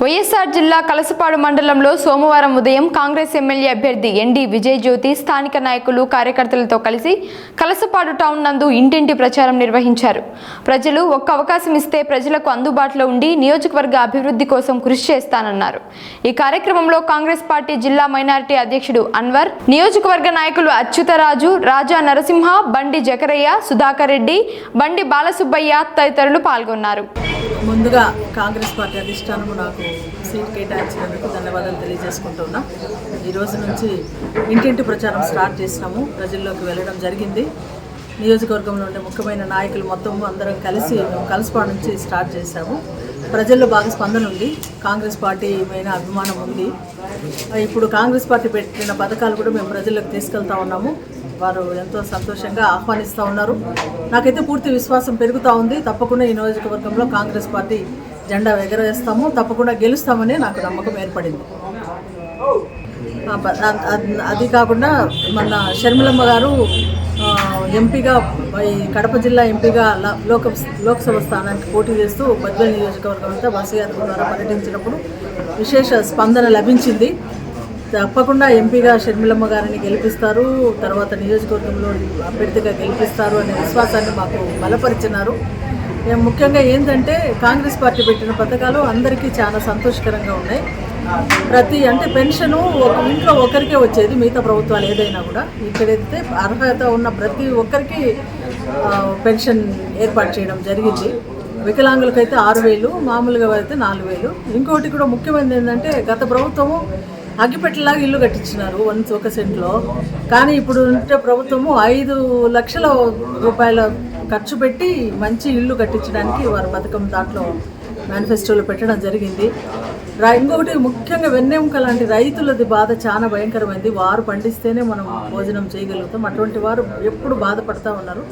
వైఎస్ఆర్ జిల్లా కలసపాడు మండలంలో సోమవారం ఉదయం కాంగ్రెస్ ఎమ్మెల్యే అభ్యర్థి ఎన్డి విజయ్ జ్యోతి స్థానిక నాయకులు కార్యకర్తలతో కలిసి కలసపాడు టౌన్ నందు ఇంటింటి ప్రచారం నిర్వహించారు. ప్రజలు ఒక్క అవకాశం ఇస్తే ప్రజలకు అందుబాటులో ఉండి నియోజకవర్గ అభివృద్ధి కోసం కృషి చేస్తానన్నారు. ఈ కార్యక్రమంలో కాంగ్రెస్ పార్టీ జిల్లా మైనారిటీ అధ్యక్షుడు అన్వర్, నియోజకవర్గ నాయకులు అచ్యుతరాజు, రాజా నరసింహ, బండి జకరయ్య, సుధాకర్ రెడ్డి, బండి బాలసుబ్బయ్య తదితరులు పాల్గొన్నారు. ముందుగా కాంగ్రెస్ పార్టీ అధిష్టానము నాకు సీట్ కేటాయించినందుకు ధన్యవాదాలు తెలియజేసుకుంటున్నా. ఈరోజు నుంచి ఇంటింటి ప్రచారం స్టార్ట్ చేసినాము. ప్రజల్లోకి వెళ్ళడం జరిగింది. నియోజకవర్గంలో ఉండే ముఖ్యమైన నాయకులు మొత్తం అందరం కలిసి కలసపాడు నుంచి స్టార్ట్ చేశాము. ప్రజల్లో బాగా స్పందన ఉంది. కాంగ్రెస్ పార్టీ పైన అభిమానం ఉంది. ఇప్పుడు కాంగ్రెస్ పార్టీ పెట్టిన పథకాలు కూడా మేము ప్రజల్లోకి తీసుకెళ్తా ఉన్నాము. వారు ఎంతో సంతోషంగా ఆహ్వానిస్తూ ఉన్నారు. నాకైతే పూర్తి విశ్వాసం పెరుగుతూ ఉంది. తప్పకుండా ఈ నియోజకవర్గంలో కాంగ్రెస్ పార్టీ జెండా ఎగరవేస్తాము, తప్పకుండా గెలుస్తామని నాకు నమ్మకం ఏర్పడింది. అది కాకుండా మన షర్మిలమ్మ గారు ఎంపీగా కడప జిల్లా ఎంపీగా లోక్సభ స్థానానికి పోటీ చేస్తూ బద్వేల్ నియోజకవర్గం అంతా బస్సు యాత్ర ద్వారా పర్యటించినప్పుడు విశేష స్పందన లభించింది. తప్పకుండా ఎంపీగా షర్మిలమ్మ గారిని గెలిపిస్తారు, తర్వాత నియోజకవర్గంలో అభ్యర్థిగా గెలిపిస్తారు అనే విశ్వాసాన్ని మాకు బలపరిచినారు. ముఖ్యంగా ఏంటంటే కాంగ్రెస్ పార్టీ పెట్టిన పథకాలు అందరికీ చాలా సంతోషకరంగా ఉన్నాయి. అంటే పెన్షను ఒక ఇంట్లో ఒకరికే వచ్చేది, మిగతా ప్రభుత్వాలు ఏదైనా కూడా. ఇక్కడైతే అర్హత ఉన్న ప్రతి ఒక్కరికి పెన్షన్ ఏర్పాటు చేయడం జరిగింది. వికలాంగులకైతే 6,000, మామూలుగా అయితే 4,000. ఇంకోటి కూడా ముఖ్యమైనది ఏంటంటే గత ప్రభుత్వము అగ్గిపెట్టలాగా ఇల్లు కట్టించినారు 1 సెంట్లో. కానీ ఇప్పుడు ఉంటే ప్రభుత్వము 5 లక్షల రూపాయల ఖర్చు పెట్టి మంచి ఇల్లు కట్టించడానికి వారి పథకం దాంట్లో మేనిఫెస్టోలో పెట్టడం జరిగింది. ఇంకొకటి ముఖ్యంగా వెన్నెముక లాంటి రైతులది బాధ చాలా భయంకరమైంది. వారు పండిస్తేనే మనం భోజనం చేయగలుగుతాం. అటువంటి వారు ఎప్పుడు బాధపడుతూ ఉన్నారు.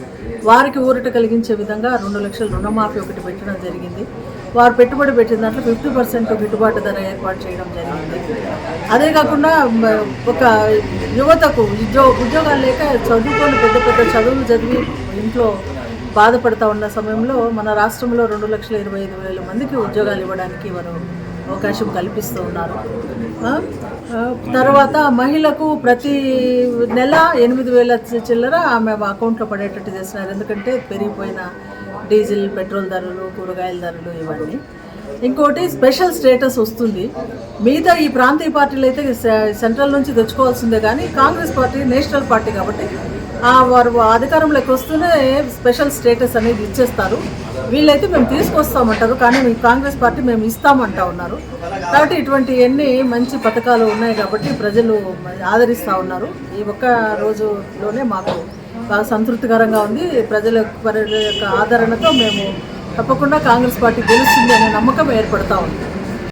వారికి ఊరట కలిగించే విధంగా 2 లక్షల రుణమాఫీ ఒకటి పెట్టడం జరిగింది. వారు పెట్టుబడి పెట్టిన దాంట్లో 50% గిట్టుబాటు ధర ఏర్పాటు చేయడం జరిగింది. అదే కాకుండా ఒక యువతకు ఉద్యోగాలు లేక చదువుకొని పెద్ద చదువులు చదివి ఇంట్లో బాధపడుతూ ఉన్న సమయంలో మన రాష్ట్రంలో 2,25,000 మందికి ఉద్యోగాలు ఇవ్వడానికి వారు అవకాశం కల్పిస్తూ ఉన్నారు. తర్వాత మహిళకు ప్రతి నెల 8,000 చిల్లర ఆమె అకౌంట్లో పడేటట్టు చేస్తున్నారు. ఎందుకంటే పెరిగిపోయిన డీజిల్, పెట్రోల్ ధరలు, కూరగాయల ధరలు ఇవన్నీ. ఇంకోటి స్పెషల్ స్టేటస్ వస్తుంది. మిగతా ఈ ప్రాంతీయ పార్టీలు అయితే సెంట్రల్ నుంచి తెచ్చుకోవాల్సిందే, కానీ కాంగ్రెస్ పార్టీ నేషనల్ పార్టీ కాబట్టి వారు అధికారంలోకి వస్తూనే స్పెషల్ స్టేటస్ అనేది ఇచ్చేస్తారు. వీళ్ళైతే మేము తీసుకొస్తామంటారు, కానీ మీ కాంగ్రెస్ పార్టీ మేము ఇస్తామంటా ఉన్నారు. కాబట్టి ఇటువంటి ఎన్ని మంచి పథకాలు ఉన్నాయి కాబట్టి ప్రజలు ఆదరిస్తూ ఉన్నారు. ఈ ఒక్క రోజులోనే మాకు బాగా సంతృప్తికరంగా ఉంది. ప్రజల యొక్క ఆదరణతో మేము తప్పకుండా కాంగ్రెస్ పార్టీ గెలుస్తుంది అనే నమ్మకం ఏర్పడతా ఉంది.